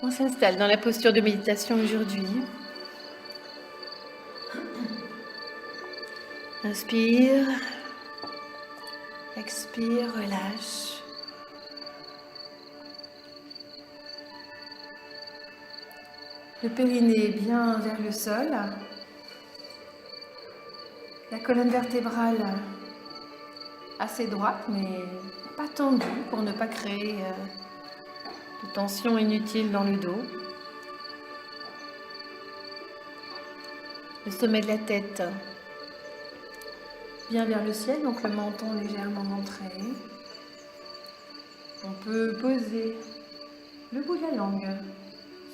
On s'installe dans la posture de méditation aujourd'hui. Inspire, expire, relâche. Le périnée bien vers le sol. La colonne vertébrale assez droite mais pas tendue pour ne pas créer de tension inutile dans le dos. Le sommet de la tête bien vers le ciel, donc le menton légèrement rentré. On peut poser le bout de la langue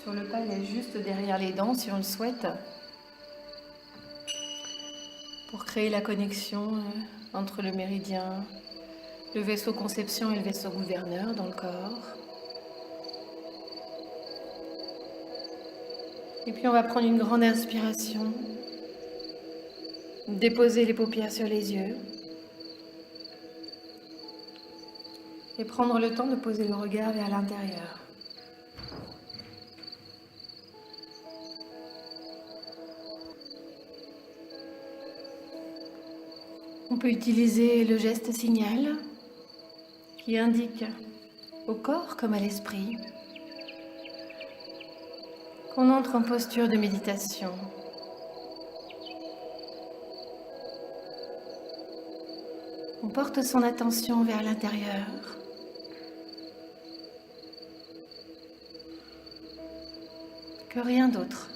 sur le palais juste derrière les dents si on le souhaite, pour créer la connexion entre le méridien, le vaisseau conception et le vaisseau gouverneur dans le corps. Et puis on va prendre une grande inspiration, déposer les paupières sur les yeux et prendre le temps de poser le regard vers l'intérieur. On peut utiliser le geste signal qui indique au corps comme à l'esprit qu'on entre en posture de méditation. On porte son attention vers l'intérieur. Que rien d'autre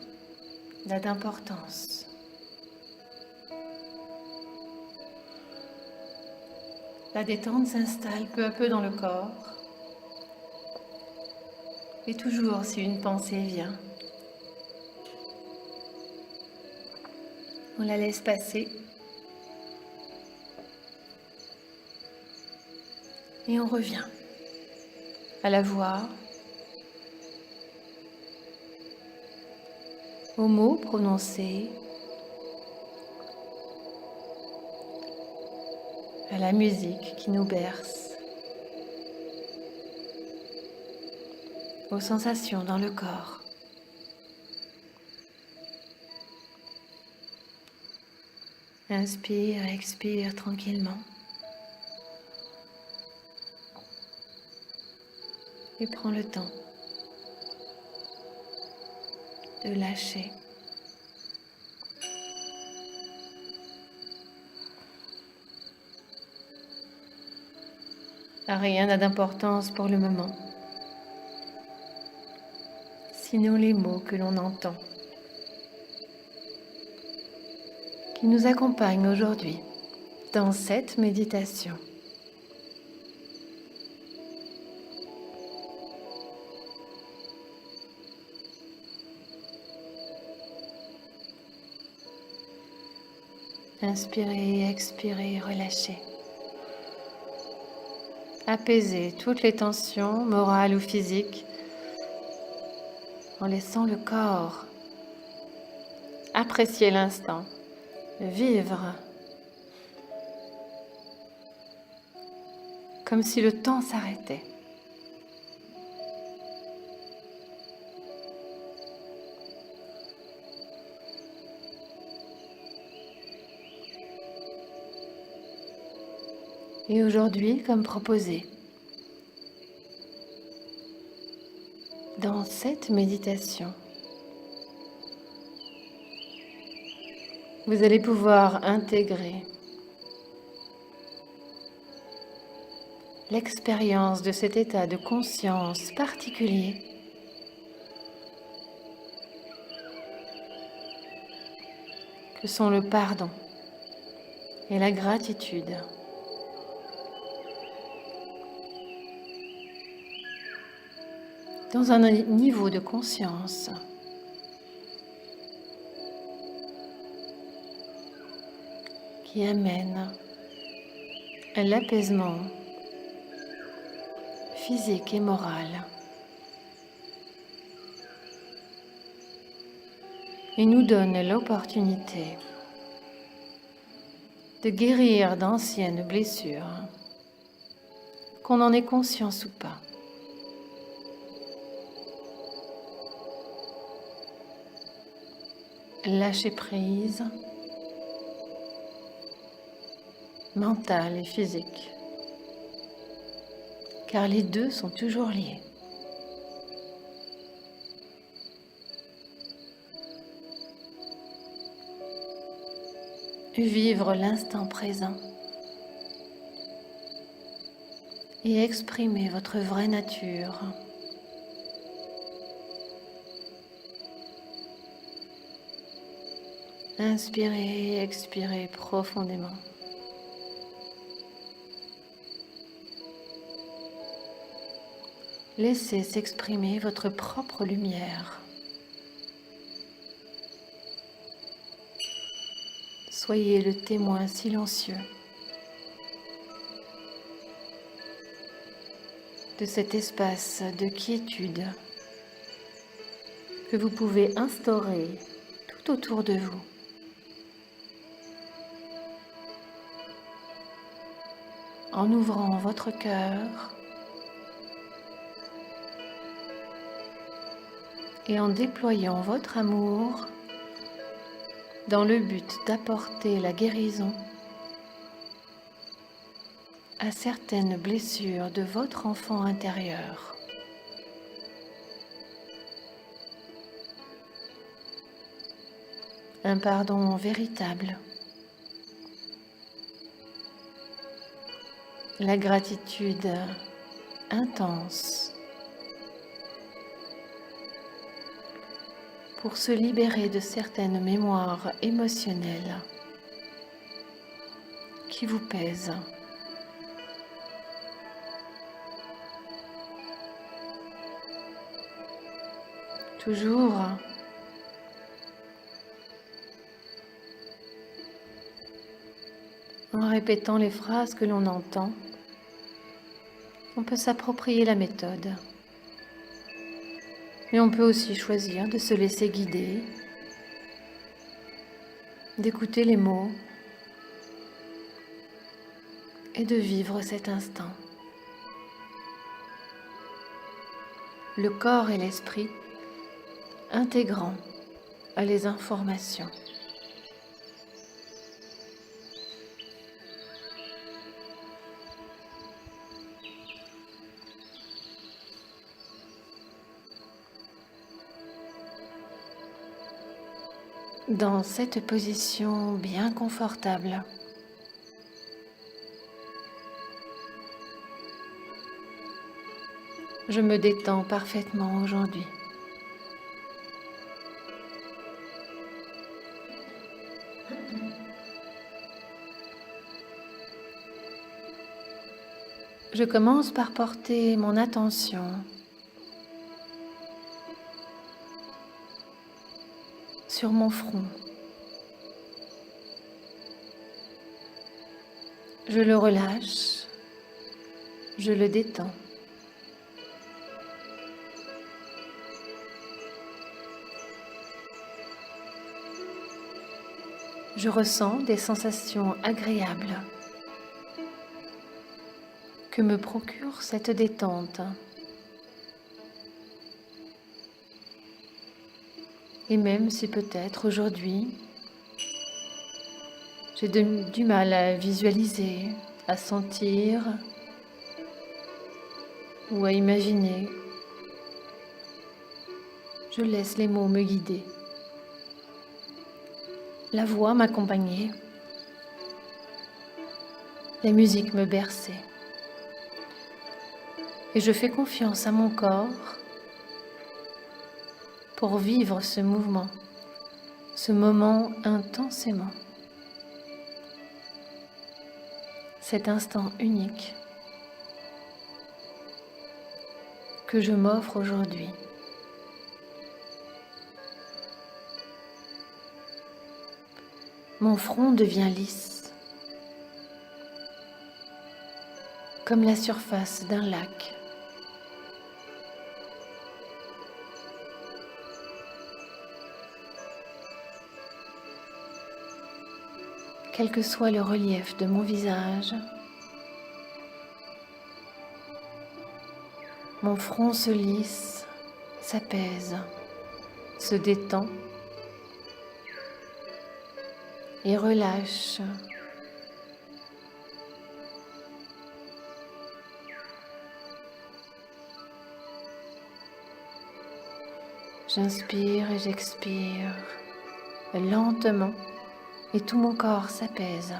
n'a d'importance. La détente s'installe peu à peu dans le corps. Et toujours si une pensée vient, on la laisse passer. Et on revient à la voix, aux mots prononcés, à la musique qui nous berce, aux sensations dans le corps. Inspire, expire tranquillement. Et prends le temps de lâcher. Rien n'a d'importance pour le moment, sinon les mots que l'on entend, qui nous accompagnent aujourd'hui dans cette méditation. Inspirez, expirez, relâchez. Apaisez toutes les tensions morales ou physiques en laissant le corps apprécier l'instant, vivre comme si le temps s'arrêtait. Et aujourd'hui, comme proposé, dans cette méditation, vous allez pouvoir intégrer l'expérience de cet état de conscience particulier que sont le pardon et la gratitude. Dans un niveau de conscience qui amène à l'apaisement physique et moral et nous donne l'opportunité de guérir d'anciennes blessures, qu'on en ait conscience ou pas. lâcher prise, mentale et physique, car les deux sont toujours liés. Vivre l'instant présent et exprimer votre vraie nature. Inspirez et expirez profondément. Laissez s'exprimer votre propre lumière. Soyez le témoin silencieux de cet espace de quiétude que vous pouvez instaurer tout autour de vous. En ouvrant votre cœur et en déployant votre amour dans le but d'apporter la guérison à certaines blessures de votre enfant intérieur. Un pardon véritable. La gratitude intense pour se libérer de certaines mémoires émotionnelles qui vous pèsent. Toujours en répétant les phrases que l'on entend, on peut s'approprier la méthode. Mais on peut aussi choisir de se laisser guider, d'écouter les mots et de vivre cet instant. Le corps et l'esprit intégrant les informations. Dans cette position bien confortable, je me détends parfaitement aujourd'hui. Je commence par porter mon attention sur mon front. Je le relâche, je le détends. Je ressens des sensations agréables que me procure cette détente. Et même si peut-être aujourd'hui, j'ai du mal à visualiser, à sentir ou à imaginer, je laisse les mots me guider. La voix m'accompagner, la musique me bercer. Et je fais confiance à mon corps pour vivre ce mouvement, ce moment intensément. Cet instant unique que je m'offre aujourd'hui. Mon front devient lisse, comme la surface d'un lac. Quel que soit le relief de mon visage, mon front se lisse, s'apaise, se détend et relâche. J'inspire et j'expire lentement et tout mon corps s'apaise.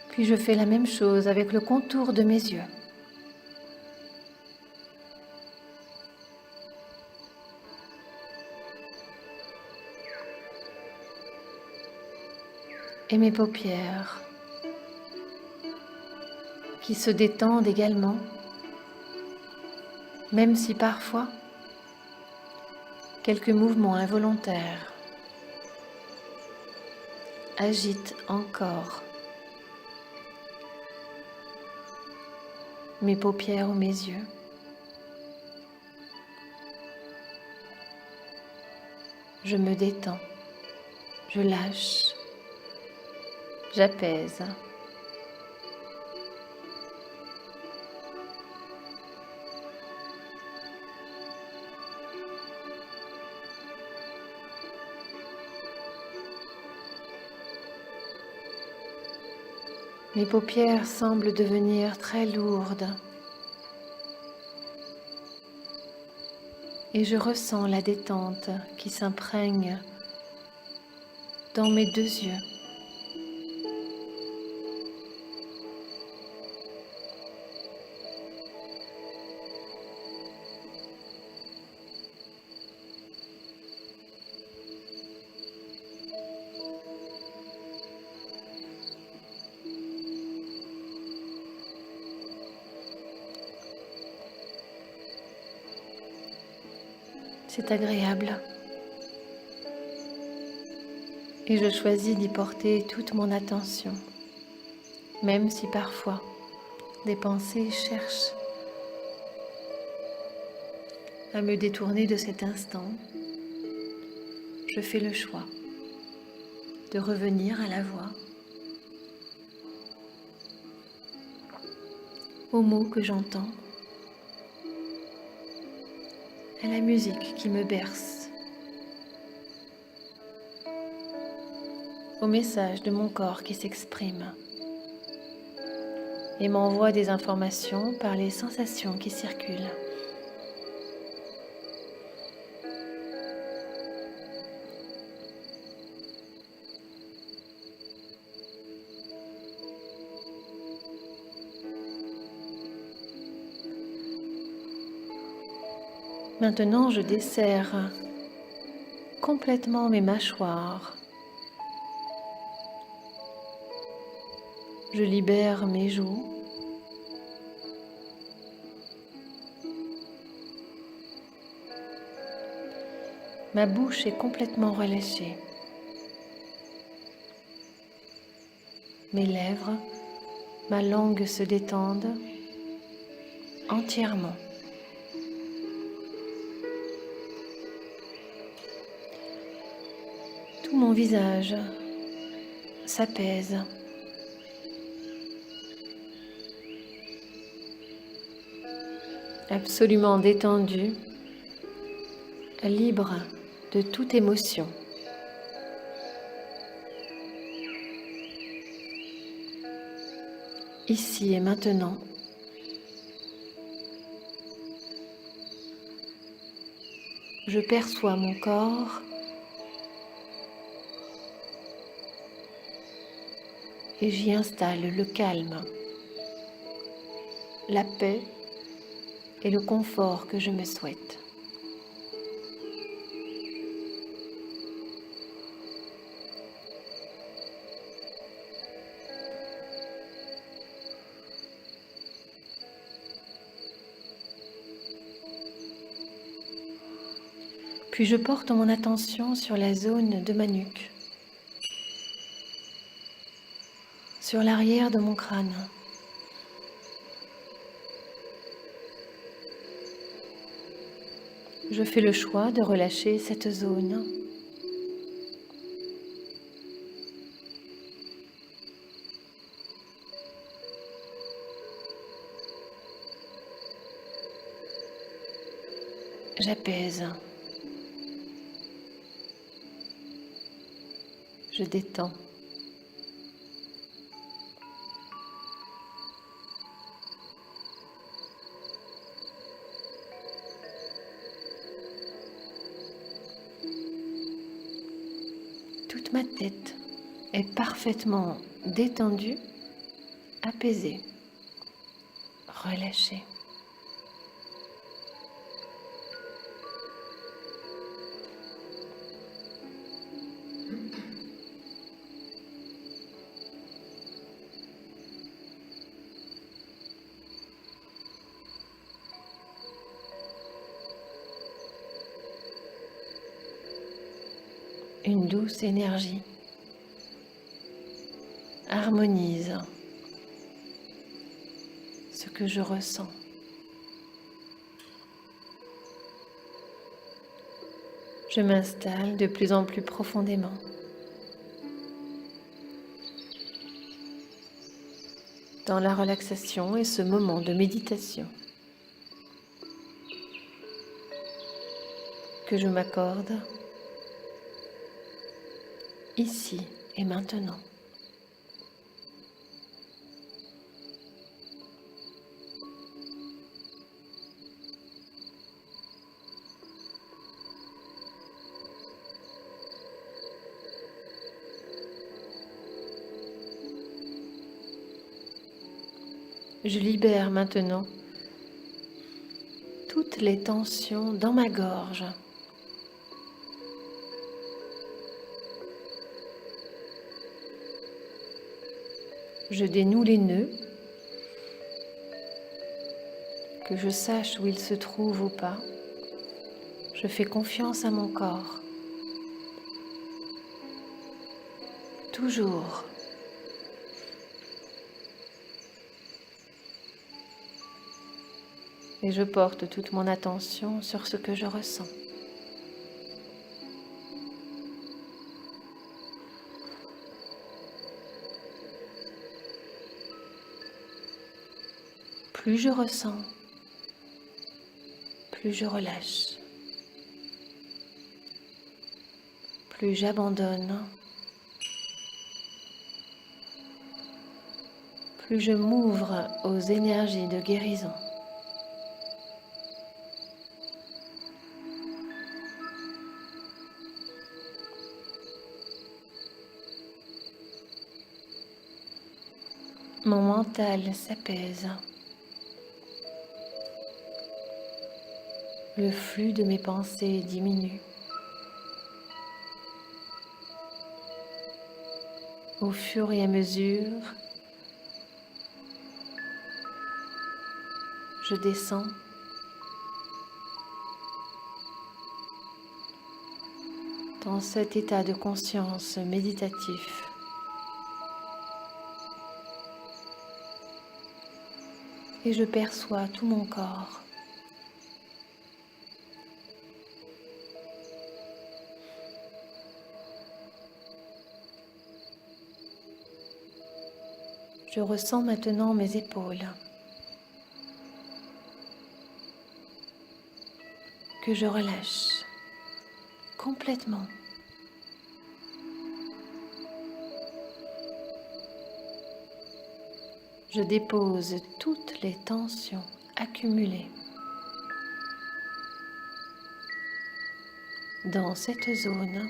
Puis je fais la même chose avec le contour de mes yeux. Et mes paupières qui se détendent également, même si parfois quelques mouvements involontaires agitent encore mes paupières ou mes yeux. Je me détends, je lâche, j'apaise. Mes paupières semblent devenir très lourdes et je ressens la détente qui s'imprègne dans mes deux yeux. C'est agréable et je choisis d'y porter toute mon attention, même si parfois des pensées cherchent à me détourner de cet instant. Je fais le choix de revenir à la voix, aux mots que j'entends, à la musique qui me berce, au message de mon corps qui s'exprime et m'envoie des informations par les sensations qui circulent. Maintenant, je desserre complètement mes mâchoires. Je libère mes joues. Ma bouche est complètement relâchée. Mes lèvres, ma langue se détendent entièrement. Tout mon visage s'apaise. Absolument détendu, libre de toute émotion. Ici et maintenant, je perçois mon corps et j'y installe le calme, la paix et le confort que je me souhaite. Puis je porte mon attention sur la zone de ma nuque, sur l'arrière de mon crâne. Je fais le choix de relâcher cette zone J'apaise. Je détends. Toute ma tête est parfaitement détendue, apaisée, relâchée. Une douce énergie harmonise ce que je ressens. Je m'installe de plus en plus profondément. Dans la relaxation et ce moment de méditation que je m'accorde ici et maintenant. Je libère maintenant toutes les tensions dans ma gorge. Je dénoue les nœuds, que je sache où ils se trouvent ou pas. Je fais confiance à mon corps. Toujours. Et je porte toute mon attention sur ce que je ressens. Plus je ressens, plus je relâche, plus j'abandonne, plus je m'ouvre aux énergies de guérison. Mon mental s'apaise. Le flux de mes pensées diminue. Au fur et à mesure, je descends dans cet état de conscience méditatif. Et je perçois tout mon corps. Je ressens maintenant mes épaules que je relâche complètement. Je dépose toutes les tensions accumulées dans cette zone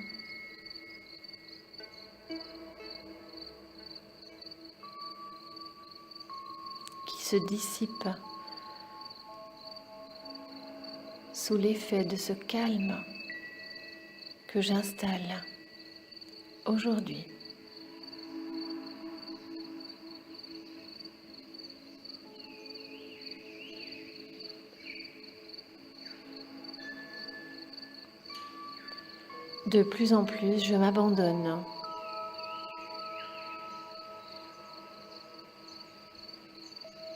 qui se dissipe sous l'effet de ce calme que j'installe aujourd'hui. De plus en plus, je m'abandonne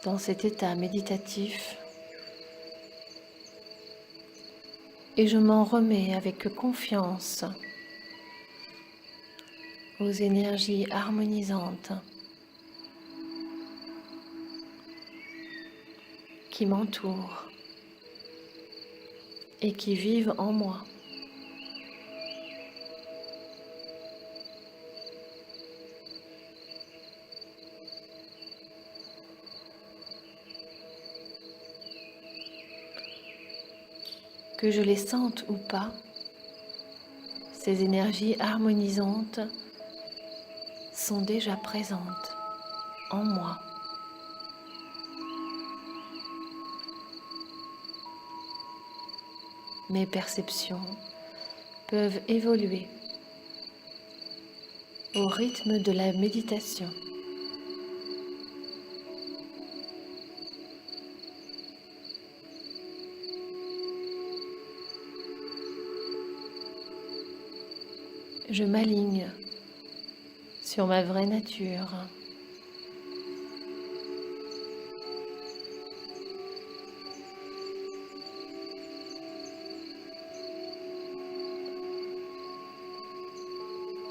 dans cet état méditatif et je m'en remets avec confiance aux énergies harmonisantes qui m'entourent et qui vivent en moi. Que je les sente ou pas, ces énergies harmonisantes sont déjà présentes en moi. Mes perceptions peuvent évoluer au rythme de la méditation. Je m'aligne sur ma vraie nature.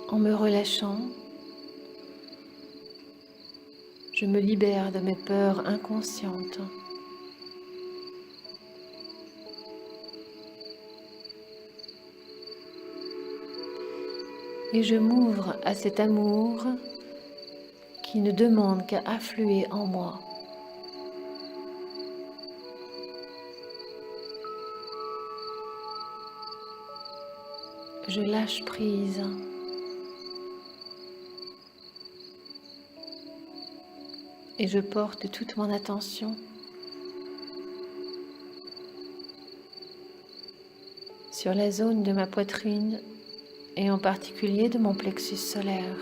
En me relâchant, je me libère de mes peurs inconscientes. Et je m'ouvre à cet amour qui ne demande qu'à affluer en moi. Je lâche prise. Et je porte toute mon attention sur la zone de ma poitrine et en particulier de mon plexus solaire.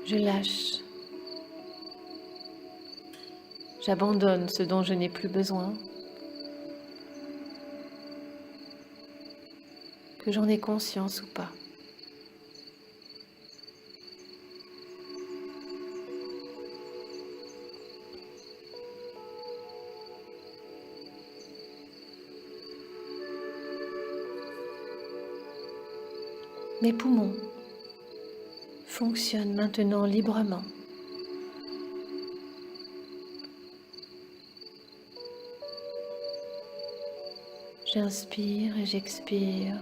Je lâche. J'abandonne ce dont je n'ai plus besoin, que j'en ai conscience ou pas. Mes poumons fonctionnent maintenant librement. J'inspire et j'expire.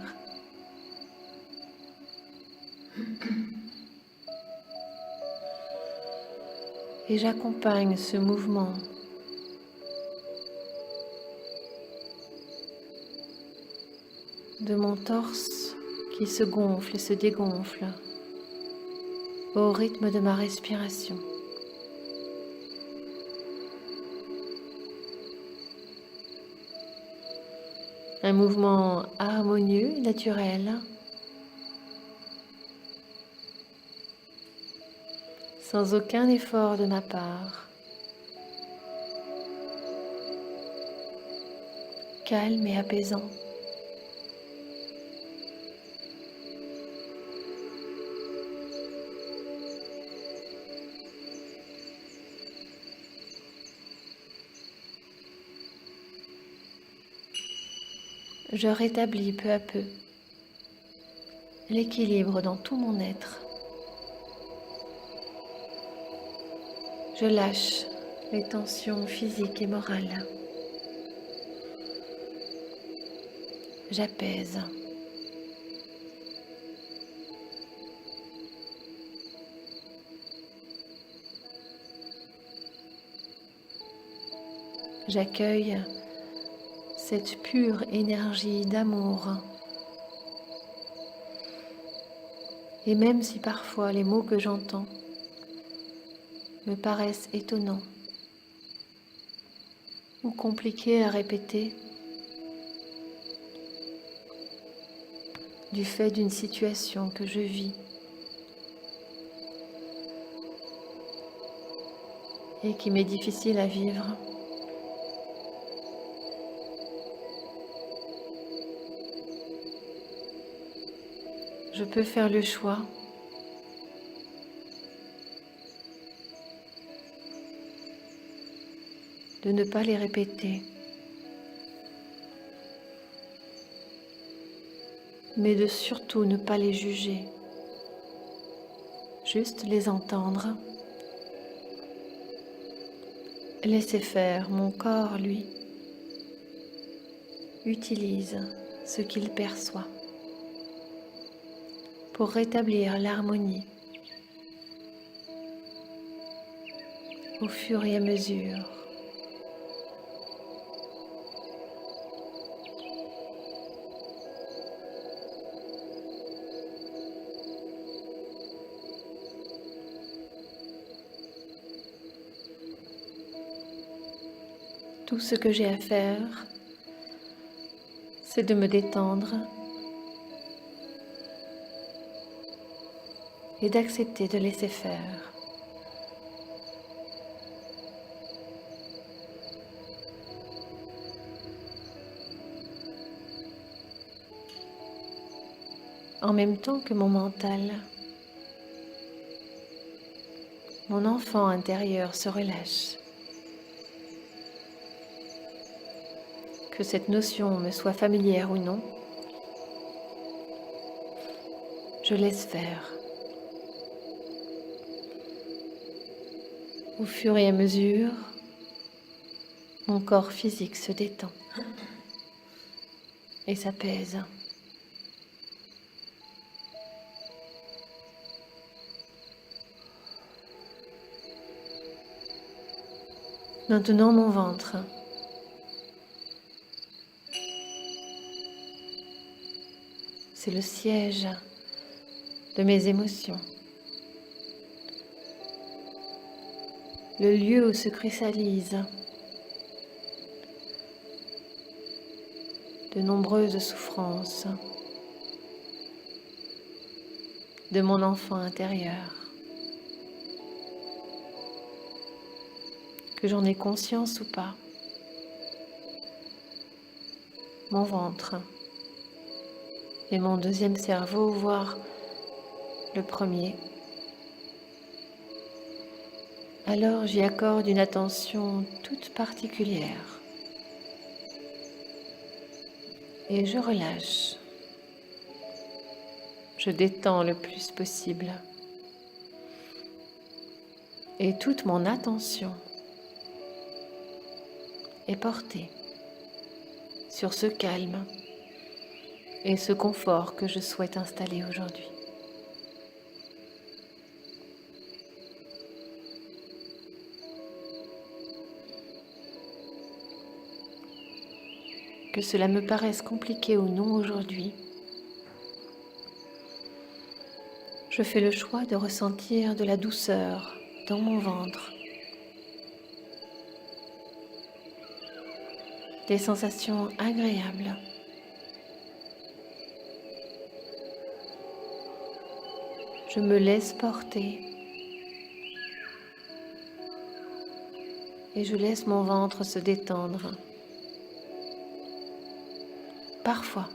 Et j'accompagne ce mouvement de mon torse qui se gonfle et se dégonfle au rythme de ma respiration. Un mouvement harmonieux et naturel, sans aucun effort de ma part, calme et apaisant. Je rétablis peu à peu l'équilibre dans tout mon être. Je lâche les tensions physiques et morales. J'apaise. J'accueille cette pure énergie d'amour. Et même si parfois les mots que j'entends me paraissent étonnants ou compliqués à répéter du fait d'une situation que je vis et qui m'est difficile à vivre, je peux faire le choix de ne pas les répéter, mais de surtout ne pas les juger, juste les entendre laisser faire. Mon corps, lui, utilise ce qu'il perçoit pour rétablir l'harmonie au fur et à mesure. Tout ce que j'ai à faire, c'est de me détendre et d'accepter de laisser faire. En même temps que mon mental, mon enfant intérieur se relâche. Que cette notion me soit familière ou non, je laisse faire. Au fur et à mesure, mon corps physique se détend et s'apaise. Maintenant mon ventre. C'est le siège de mes émotions. Le lieu où se cristallisent de nombreuses souffrances de mon enfant intérieur. Que j'en ai conscience ou pas, mon ventre est mon deuxième cerveau, voire le premier. Alors j'y accorde une attention toute particulière et je relâche. Je détends le plus possible et toute mon attention est portée sur ce calme et ce confort que je souhaite installer aujourd'hui. Que cela me paraisse compliqué ou non aujourd'hui, je fais le choix de ressentir de la douceur dans mon ventre, des sensations agréables. Je me laisse porter et je laisse mon ventre se détendre. Parfois,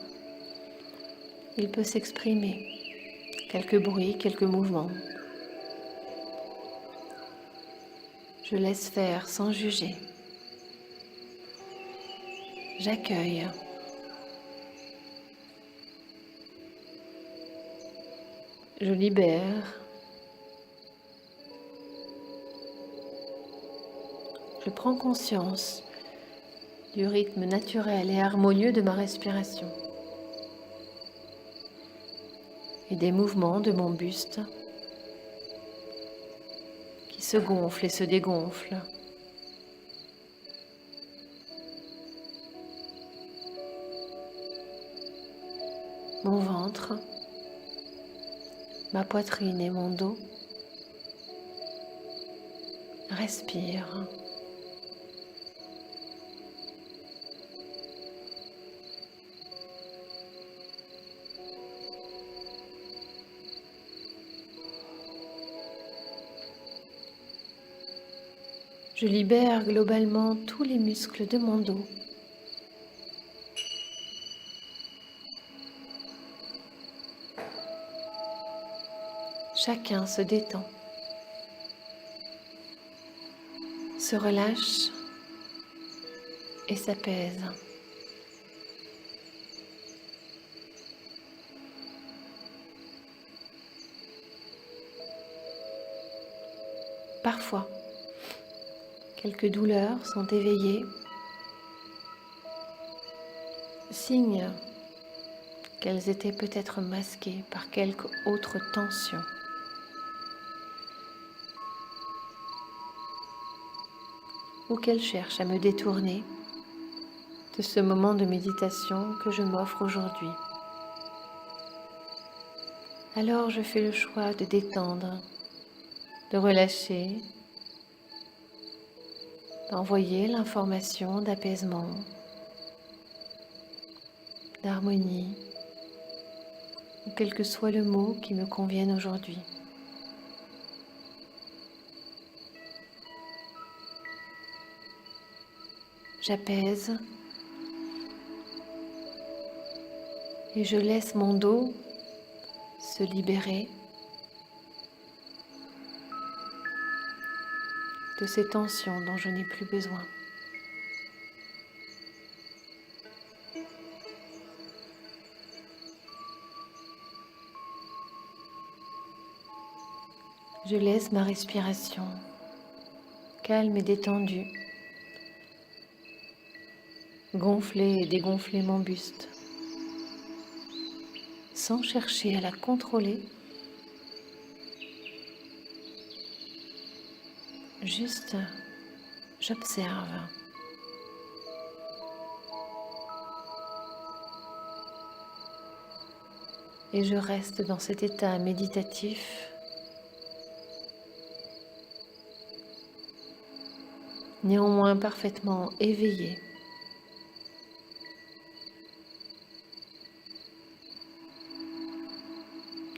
il peut s'exprimer, quelques bruits, quelques mouvements. Je laisse faire sans juger. J'accueille. Je libère. Je prends conscience du rythme naturel et harmonieux de ma respiration et des mouvements de mon buste qui se gonfle et se dégonfle. Mon ventre, ma poitrine et mon dos respirent. Je libère globalement tous les muscles de mon dos. Chacun se détend, se relâche et s'apaise. Parfois, quelques douleurs sont éveillées, signe qu'elles étaient peut-être masquées par quelque autre tension. Ou qu'elles cherchent à me détourner de ce moment de méditation que je m'offre aujourd'hui. Alors je fais le choix de détendre, de relâcher, d'envoyer l'information d'apaisement, d'harmonie, ou quel que soit le mot qui me convienne aujourd'hui. J'apaise et je laisse mon dos se libérer de ces tensions dont je n'ai plus besoin. Je laisse ma respiration calme et détendue gonfler et dégonfler mon buste sans chercher à la contrôler, juste j'observe. Et je reste dans cet état méditatif, néanmoins parfaitement éveillé.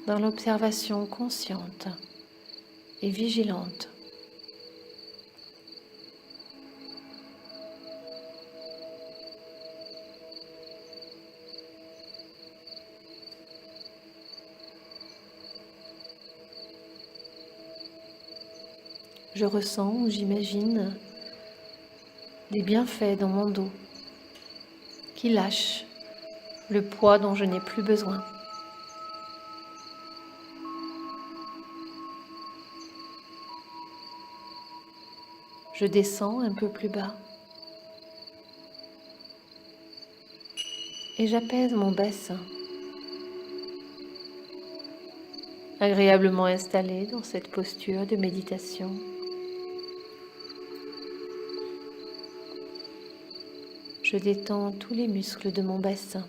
Dans l'observation consciente et vigilante. Je ressens ou j'imagine des bienfaits dans mon dos qui lâchent le poids dont je n'ai plus besoin. Je descends un peu plus bas et j'apaise mon bassin, agréablement installé dans cette posture de méditation. Je détends tous les muscles de mon bassin.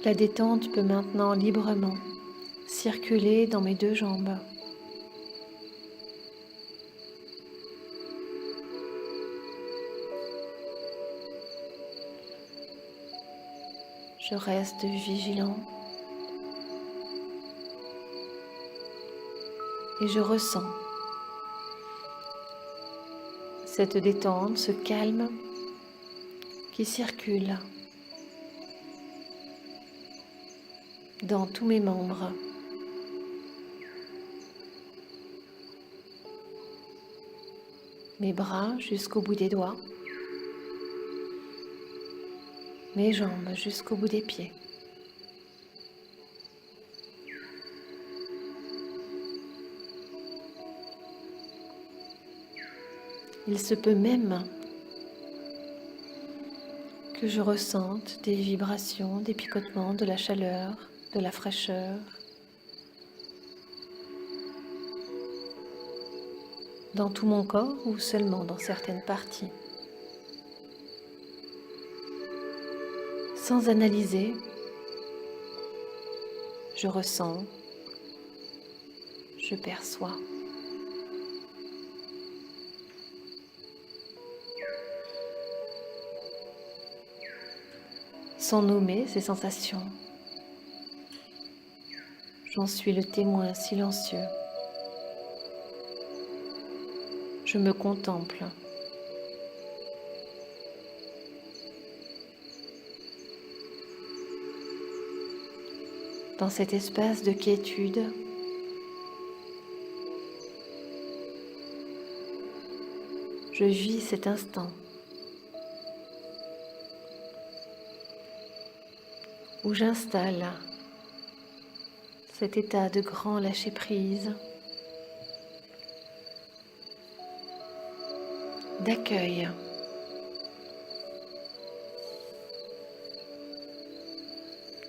La détente peut maintenant librement circuler dans mes deux jambes. Je reste vigilant et je ressens cette détente, ce calme qui circule dans tous mes membres. Mes bras jusqu'au bout des doigts, mes jambes jusqu'au bout des pieds. Il se peut même que je ressente des vibrations, des picotements, de la chaleur, de la fraîcheur, dans tout mon corps ou seulement dans certaines parties. Sans analyser, je ressens, je perçois. Sans nommer ces sensations, j'en suis le témoin silencieux. Je me contemple. Dans cet espace de quiétude, Je vis cet instant où j'installe cet état de grand lâcher-prise, d'accueil,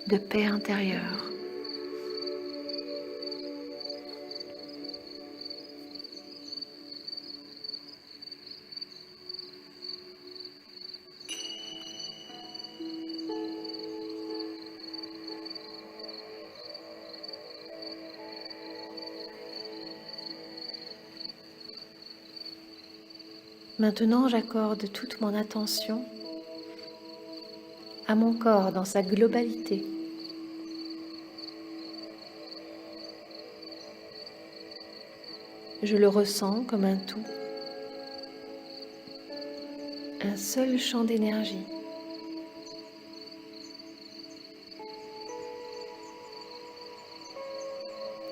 de paix intérieure. Maintenant, j'accorde toute mon attention à mon corps dans sa globalité. Je le ressens comme un tout, un seul champ d'énergie.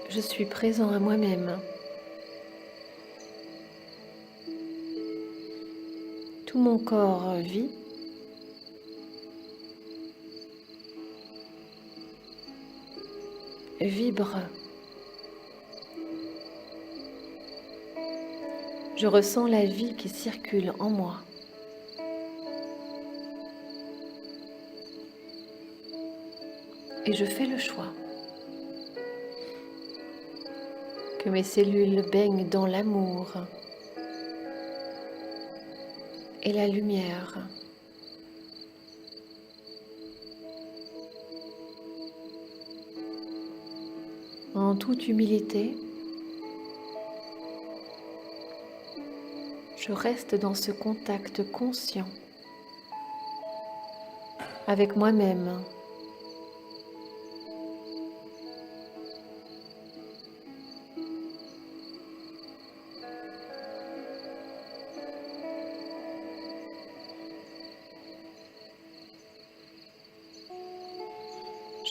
Je suis présent à moi-même. Tout mon corps vit. Vibre. Je ressens la vie qui circule en moi. Et je fais le choix que mes cellules baignent dans l'amour et la lumière. En toute humilité, je reste dans ce contact conscient avec moi-même.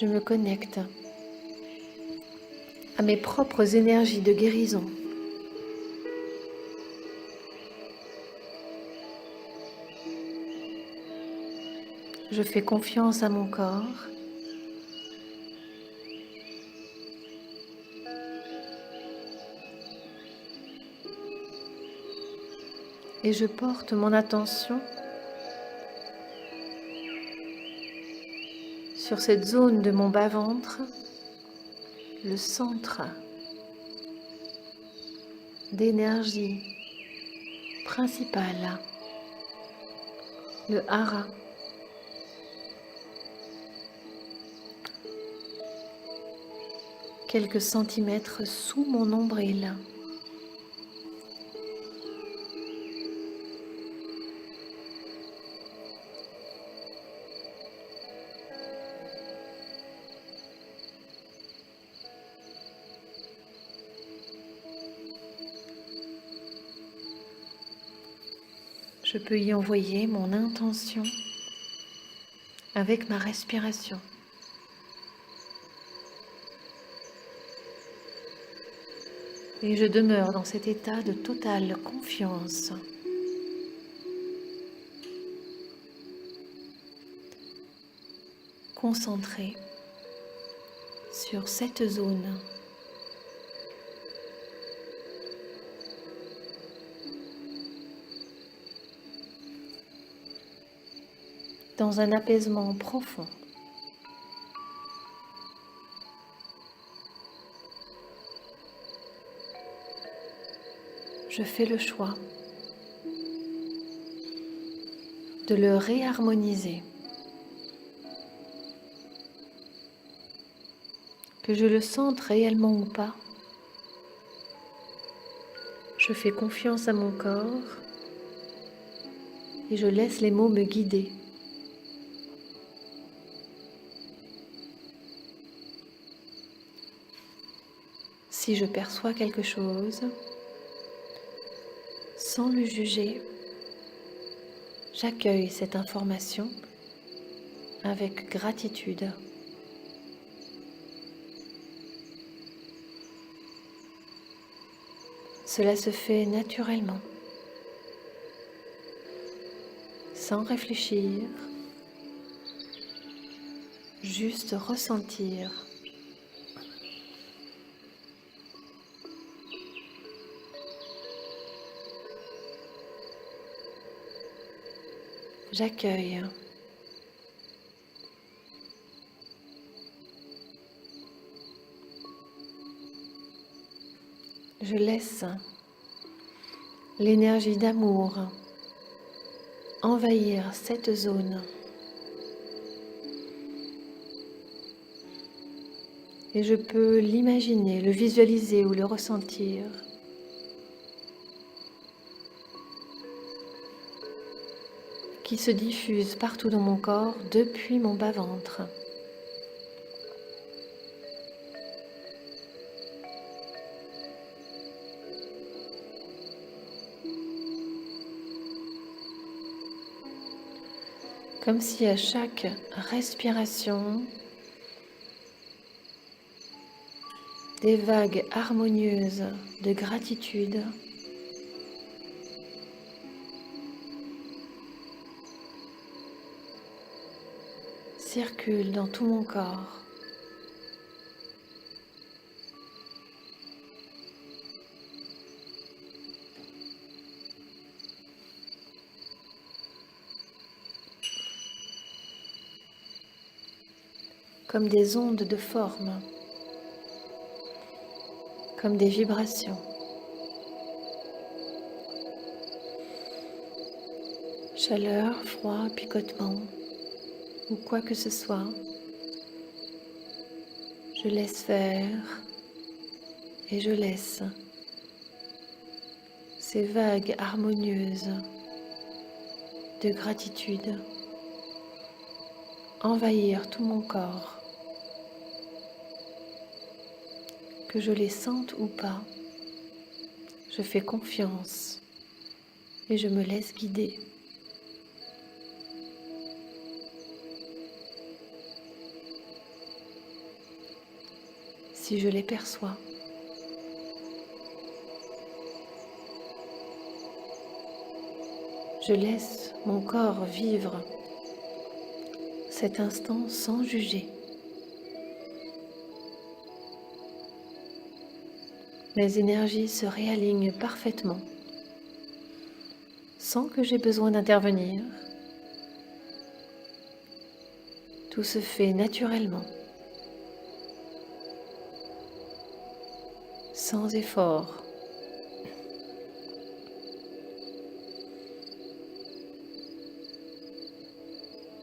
Je me connecte à mes propres énergies de guérison. Je fais confiance à mon corps. Et je porte mon attention sur cette zone de mon bas-ventre, le centre d'énergie principal, le hara. Quelques centimètres sous mon nombril. Je peux y envoyer mon intention avec ma respiration. Et je demeure dans cet état de totale confiance. Concentré sur cette zone. Dans un apaisement profond. Je fais le choix de le réharmoniser. Que je le sente réellement ou pas, je fais confiance à mon corps et je laisse les mots me guider. Si je perçois quelque chose, sans le juger, j'accueille cette information avec gratitude. Cela se fait naturellement. sans réfléchir, juste ressentir. J'accueille. Je laisse l'énergie d'amour envahir cette zone. Et je peux l'imaginer, le visualiser ou le ressentir. Qui se diffuse partout dans mon corps depuis mon bas-ventre. Comme si à chaque respiration, des vagues harmonieuses de gratitude circulent dans tout mon corps. Comme des ondes de forme, comme des vibrations. Chaleur, froid, picotement, ou quoi que ce soit. Je laisse faire et je laisse ces vagues harmonieuses de gratitude envahir tout mon corps. Que je les sente ou pas, je fais confiance et je me laisse guider. Si je les perçois, je laisse mon corps vivre cet instant sans juger. Les énergies se réalignent parfaitement, sans que j'aie besoin d'intervenir. Tout se fait naturellement, sans effort.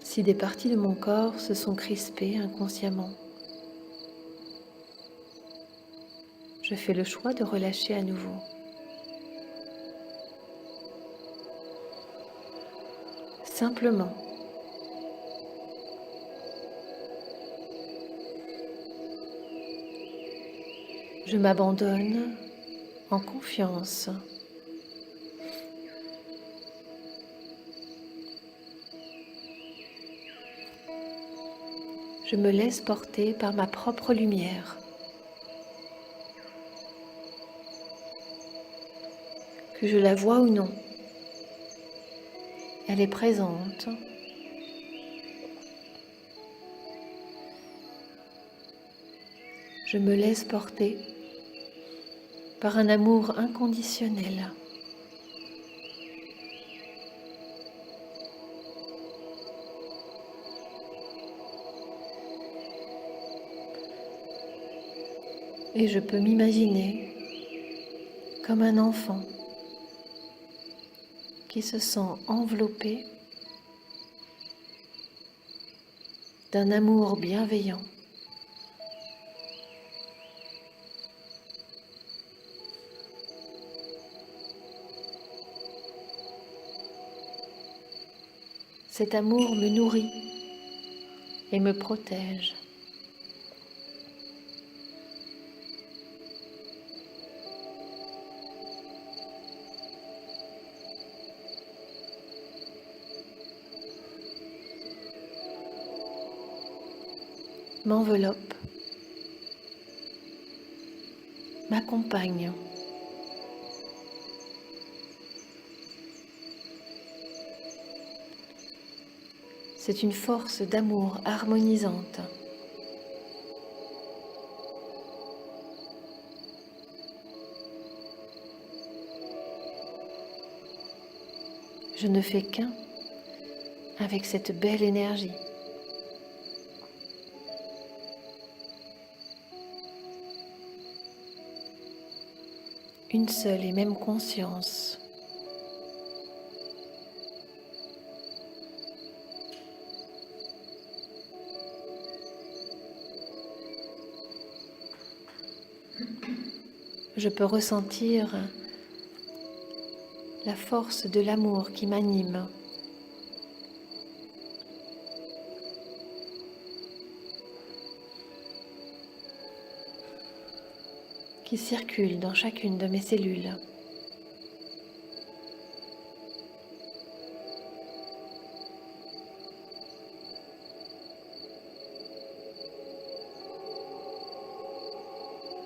Si des parties de mon corps se sont crispées inconsciemment, je fais le choix de relâcher à nouveau. Simplement, je m'abandonne en confiance. Je me laisse porter par ma propre lumière. Que je la vois ou non, elle est présente. Je me laisse porter par un amour inconditionnel. Et je peux m'imaginer comme un enfant qui se sent enveloppé d'un amour bienveillant. Cet amour me nourrit et me protège. M'enveloppe, m'accompagne. C'est une force d'amour harmonisante. Je ne fais qu'un avec cette belle énergie. Une seule et même conscience. Je peux ressentir la force de l'amour qui m'anime. Qui circule dans chacune de mes cellules.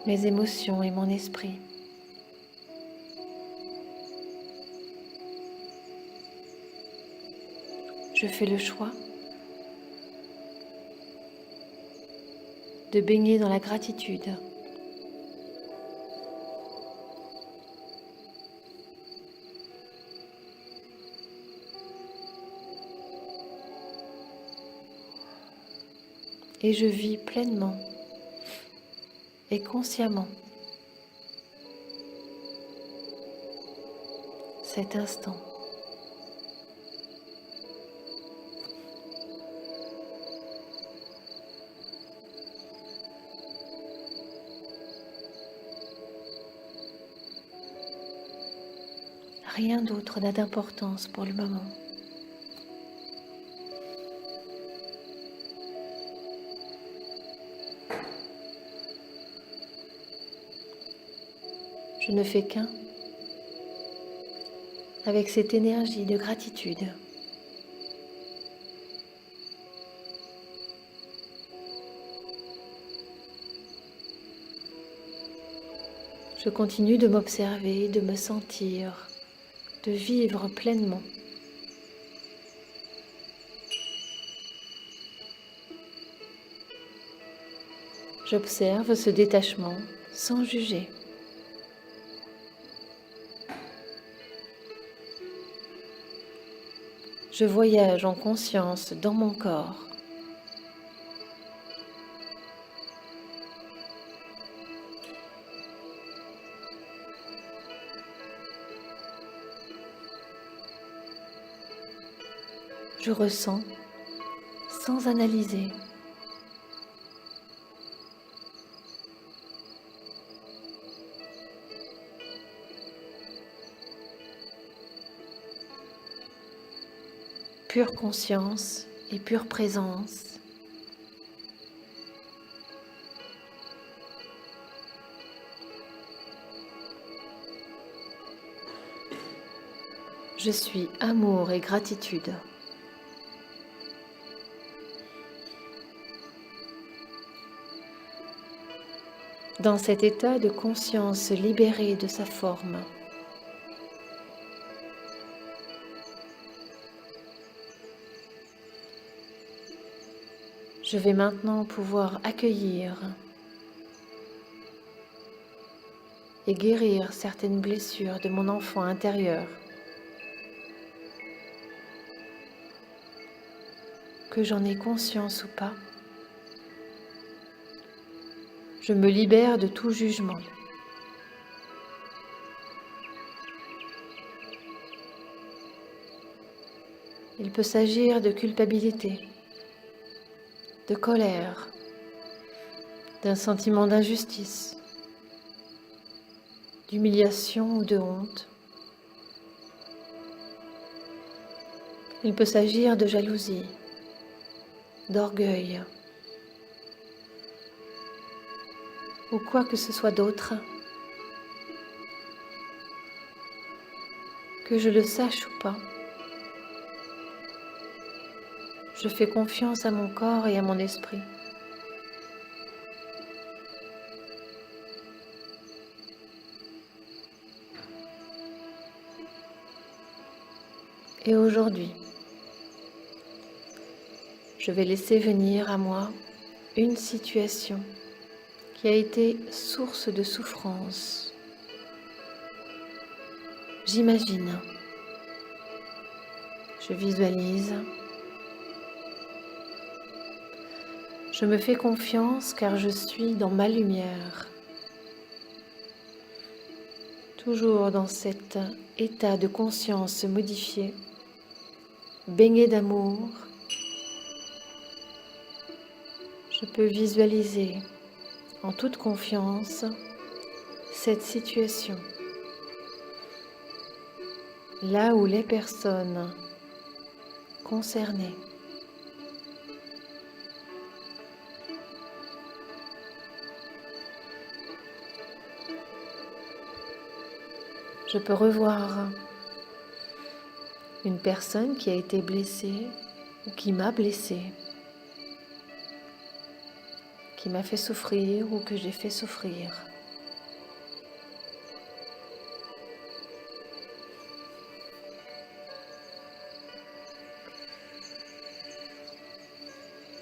Mes émotions et mon esprit. Je fais le choix de baigner dans la gratitude. Et je vis pleinement et consciemment cet instant. Rien d'autre n'a d'importance pour le moment. Je ne fais qu'un avec cette énergie de gratitude. Je continue de m'observer, de me sentir, de vivre pleinement. J'observe ce détachement sans juger. Je voyage en conscience dans mon corps. Je ressens sans analyser. Pure conscience et pure présence. Je suis amour et gratitude. Dans cet état de conscience libérée de sa forme, je vais maintenant pouvoir accueillir et guérir certaines blessures de mon enfant intérieur. Que j'en ai conscience ou pas, je me libère de tout jugement. Il peut s'agir de culpabilité, de colère, d'un sentiment d'injustice, d'humiliation ou de honte. Il peut s'agir de jalousie, d'orgueil, ou quoi que ce soit d'autre. Que je le sache ou pas, je fais confiance à mon corps et à mon esprit. Et aujourd'hui, je vais laisser venir à moi une situation qui a été source de souffrance. J'imagine, je visualise, je me fais confiance car je suis dans ma lumière, toujours dans cet état de conscience modifié, baigné d'amour. Je peux visualiser en toute confiance cette situation, là où les personnes concernées je peux revoir une personne qui a été blessée ou qui m'a blessée, qui m'a fait souffrir ou que j'ai fait souffrir.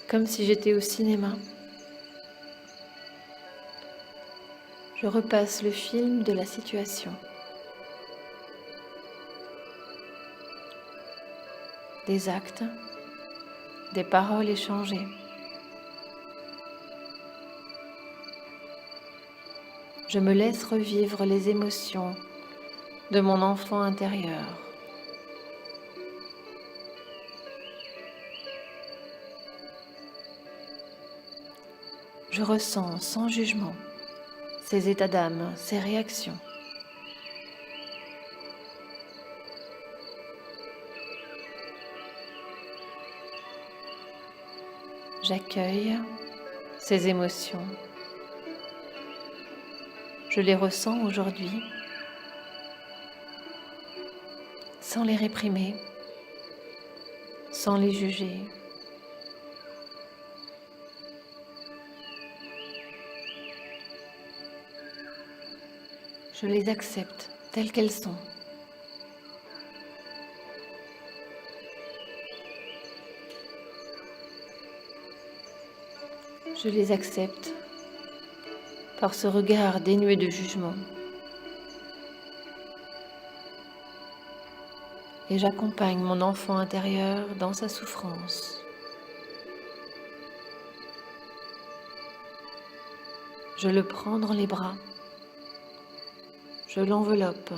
Comme si j'étais au cinéma. Je repasse le film de la situation. Des actes, des paroles échangées. Je me laisse revivre les émotions de mon enfant intérieur. Je ressens sans jugement ces états d'âme, ces réactions. J'accueille ces émotions. Je les ressens aujourd'hui sans les réprimer, sans les juger. Je les accepte telles qu'elles sont. Je les accepte par ce regard dénué de jugement. Et j'accompagne mon enfant intérieur dans sa souffrance. Je le prends dans les bras. Je l'enveloppe.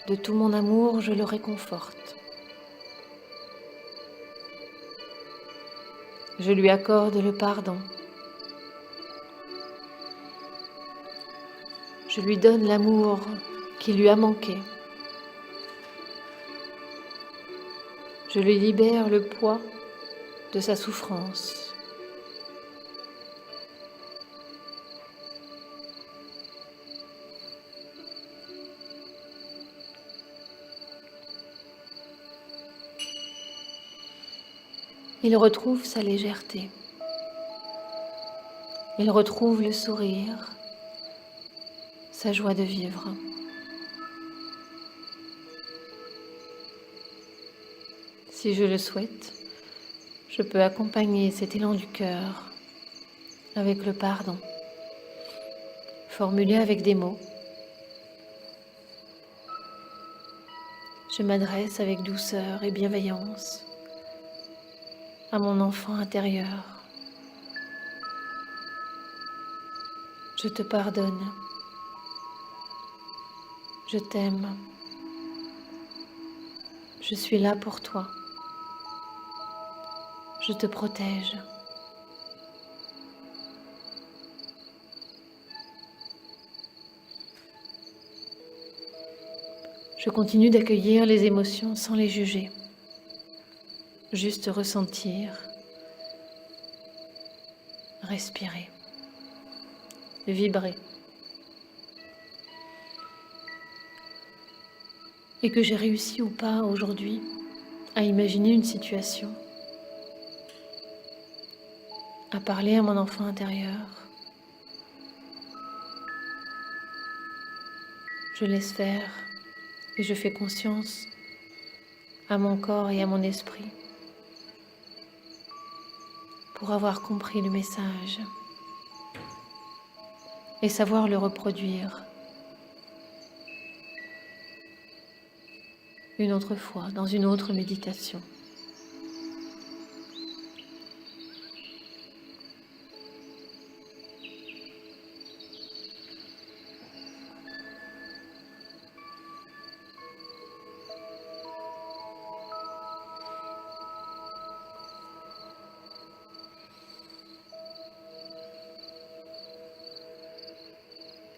De tout mon amour, je le réconforte. Je lui accorde le pardon. Je lui donne l'amour qui lui a manqué. Je lui libère le poids de sa souffrance. Il retrouve sa légèreté. Il retrouve le sourire, sa joie de vivre. Si je le souhaite, je peux accompagner cet élan du cœur avec le pardon, formulé avec des mots. Je m'adresse avec douceur et bienveillance à mon enfant intérieur. Je te pardonne. Je t'aime. Je suis là pour toi. Je te protège. Je continue d'accueillir les émotions sans les juger. Juste ressentir, respirer, vibrer. Et que j'ai réussi ou pas aujourd'hui à imaginer une situation, à parler à mon enfant intérieur. Je laisse faire et je fais conscience à mon corps et à mon esprit pour avoir compris le message et savoir le reproduire une autre fois dans une autre méditation.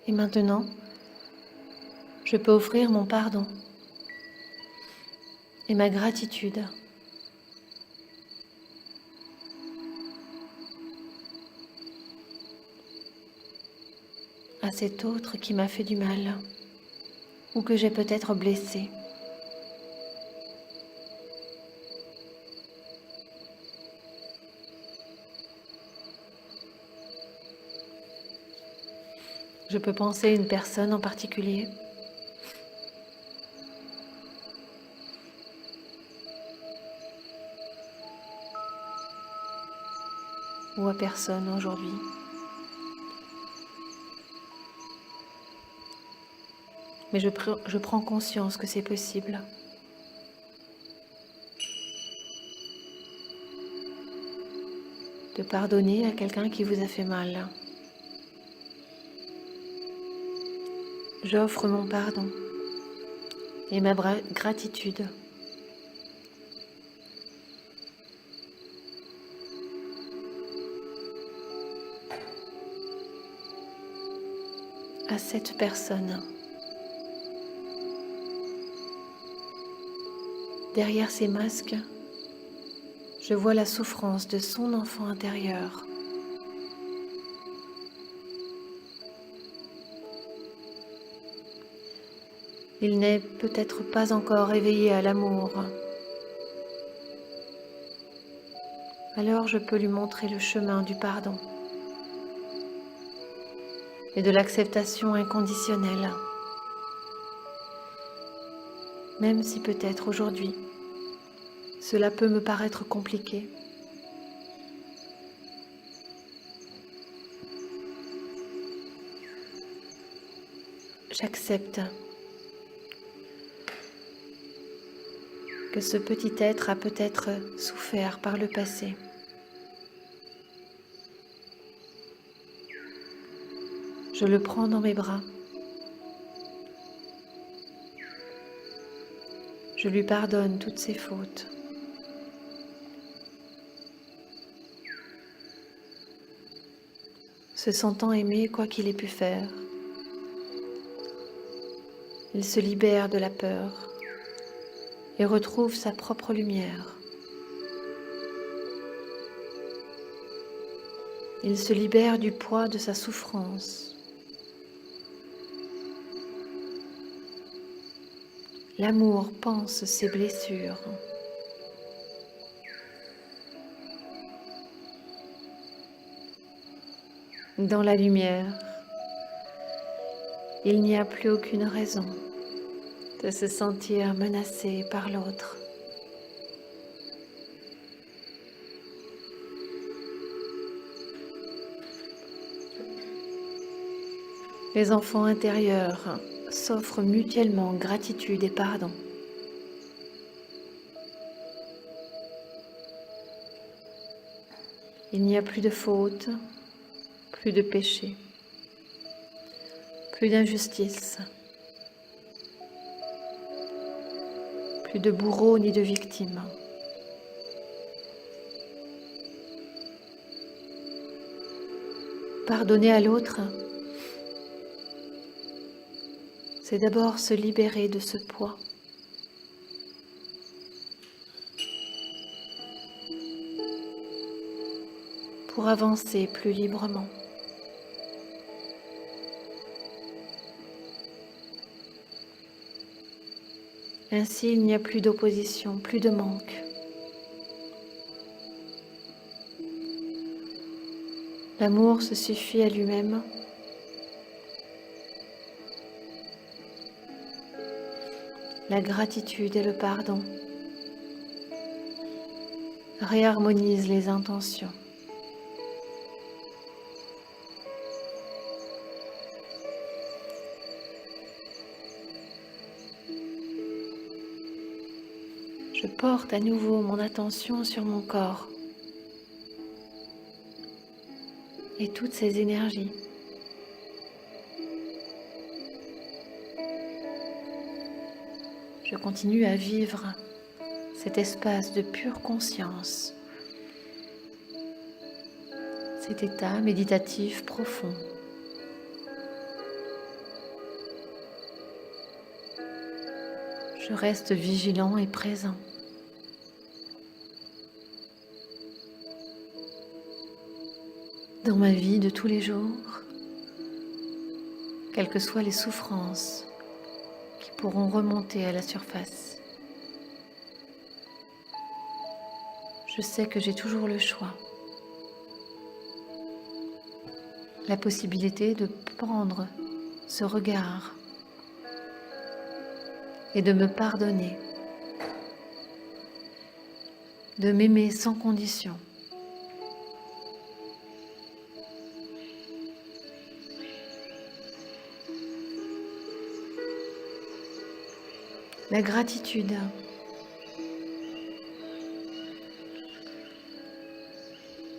Et maintenant, je peux offrir mon pardon et ma gratitude à cet autre qui m'a fait du mal ou que j'ai peut-être blessé. Je peux penser à une personne en particulier ou à personne aujourd'hui. Mais je prends conscience que c'est possible. De pardonner à quelqu'un qui vous a fait mal. J'offre mon pardon et ma gratitude à cette personne. Derrière ces masques, je vois la souffrance de son enfant intérieur. Il n'est peut-être pas encore éveillé à l'amour. Alors je peux lui montrer le chemin du pardon et de l'acceptation inconditionnelle. Même si peut-être aujourd'hui, cela peut me paraître compliqué. J'accepte que ce petit être a peut-être souffert par le passé. Je le prends dans mes bras. Je lui pardonne toutes ses fautes. Se sentant aimé quoi qu'il ait pu faire, il se libère de la peur et retrouve sa propre lumière. Il se libère du poids de sa souffrance. L'amour panse ses blessures. Dans la lumière, il n'y a plus aucune raison de se sentir menacé par l'autre. Les enfants intérieurs s'offrent mutuellement gratitude et pardon. Il n'y a plus de faute, plus de péché, plus d'injustice, plus de bourreaux ni de victimes. Pardonner à l'autre, c'est d'abord se libérer de ce poids. Pour avancer plus librement. Ainsi, il n'y a plus d'opposition, plus de manque. L'amour se suffit à lui-même. La gratitude et le pardon réharmonisent les intentions. Je porte à nouveau mon attention sur mon corps et toutes ces énergies. Je continue à vivre cet espace de pure conscience, cet état méditatif profond. Je reste vigilant et présent. Dans ma vie de tous les jours, quelles que soient les souffrances qui pourront remonter à la surface, je sais que j'ai toujours le choix, la possibilité de prendre ce regard et de me pardonner, de m'aimer sans condition. La gratitude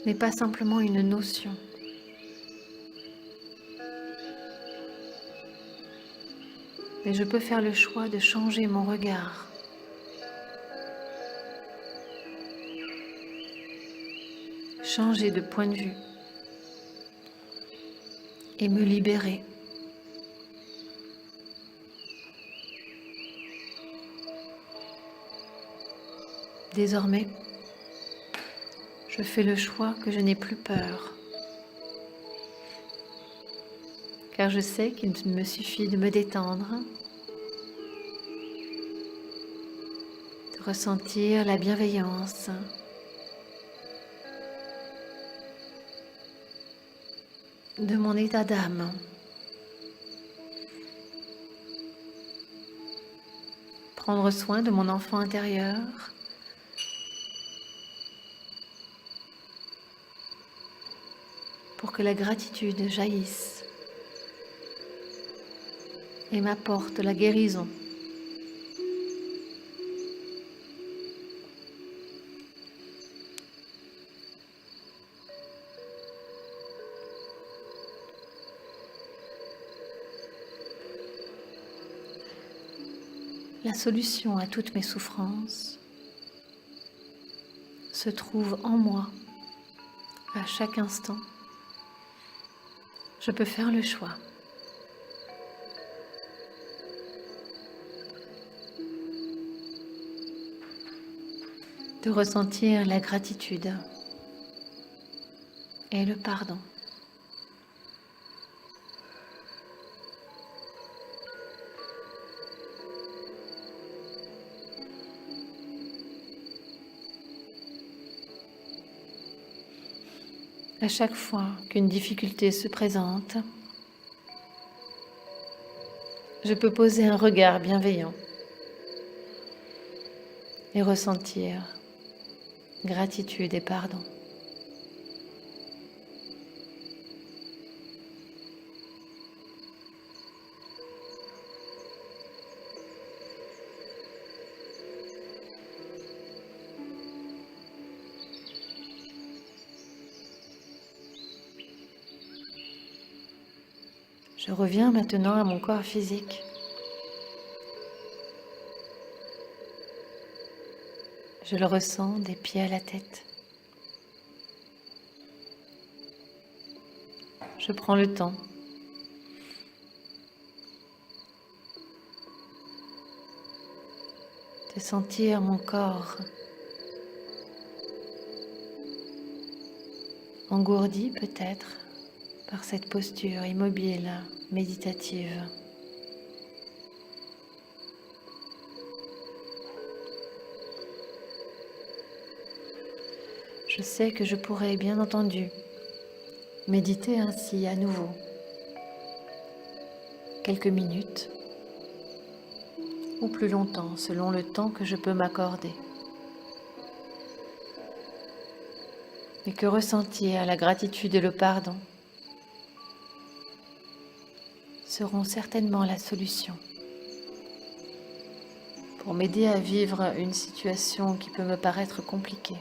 n'est pas simplement une notion. Mais je peux faire le choix de changer mon regard. Changer de point de vue et me libérer. Désormais, je fais le choix que je n'ai plus peur, car je sais qu'il me suffit de me détendre, de ressentir la bienveillance, de mon état d'âme. Prendre soin de mon enfant intérieur, pour que la gratitude jaillisse et m'apporte la guérison. La solution à toutes mes souffrances se trouve en moi, à chaque instant. Je peux faire le choix de ressentir la gratitude et le pardon. À chaque fois qu'une difficulté se présente, je peux poser un regard bienveillant et ressentir gratitude et pardon. Je reviens maintenant à mon corps physique. Je le ressens des pieds à la tête. Je prends le temps de sentir mon corps engourdi peut-être par cette posture immobile, méditative. Je sais que je pourrais bien entendu méditer ainsi à nouveau quelques minutes ou plus longtemps selon le temps que je peux m'accorder. Et que ressentir la gratitude et le pardon seront certainement la solution pour m'aider à vivre une situation qui peut me paraître compliquée.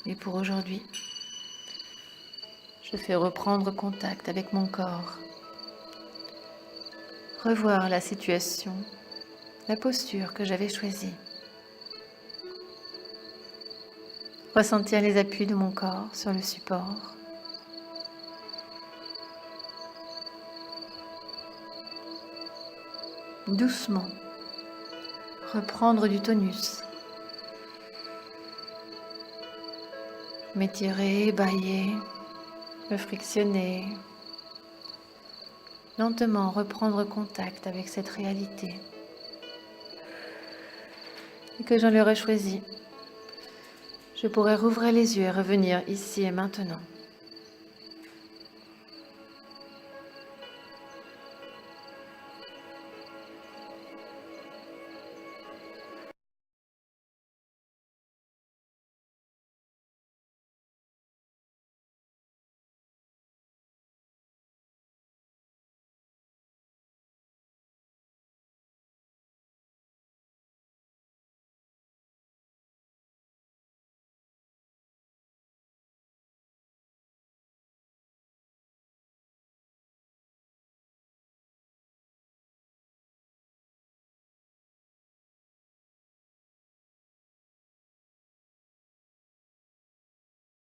Et pour aujourd'hui, je fais reprendre contact avec mon corps, revoir la situation, la posture que j'avais choisie, ressentir les appuis de mon corps sur le support, doucement reprendre du tonus, m'étirer, bâiller, me frictionner, lentement reprendre contact avec cette réalité. Et que j'en l'aurai choisi, je pourrai rouvrir les yeux et revenir ici et maintenant.